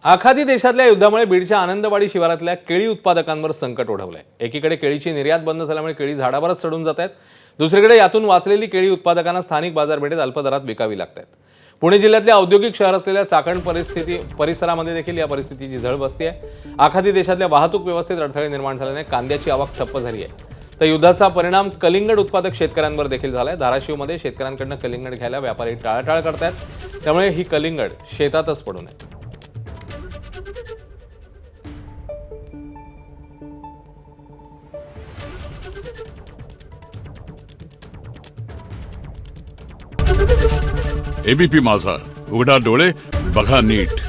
आखाती देशातल्या युद्धामुळे बीडच्या आनंदवाडी शिवारातल्या केळी उत्पादकांवर संकट ओढवलंय। एकीकडे केळीची निर्यात बंद झाल्यामुळे केळी झाडावरच सडून जात आहेत, दुसरीकडे यातून वाचलेली केळी उत्पादकांना स्थानिक बाजारपेठेत अल्प दरात विकावी लागतात। पुणे जिल्ह्यातल्या औद्योगिक शहर असलेल्या चाकण परिसरामध्ये देखील या परिस्थितीची झळ बसते आहे। आखाती देशातल्या वाहतूक व्यवस्थेत अडथळे निर्माण झाल्याने कांद्याची आवक ठप्प झाली आहे। तर युद्धाचा परिणाम कलिंगड उत्पादक शेतकऱ्यांवर देखील झालाय। धाराशिवमध्ये शेतकऱ्यांकडून कलिंगड घ्यायला व्यापारी टाळाटाळ करतात, त्यामुळे ही कलिंगड शेतातच पडू नये। एबीपी माझा, उघडा डोळे बघा नीट।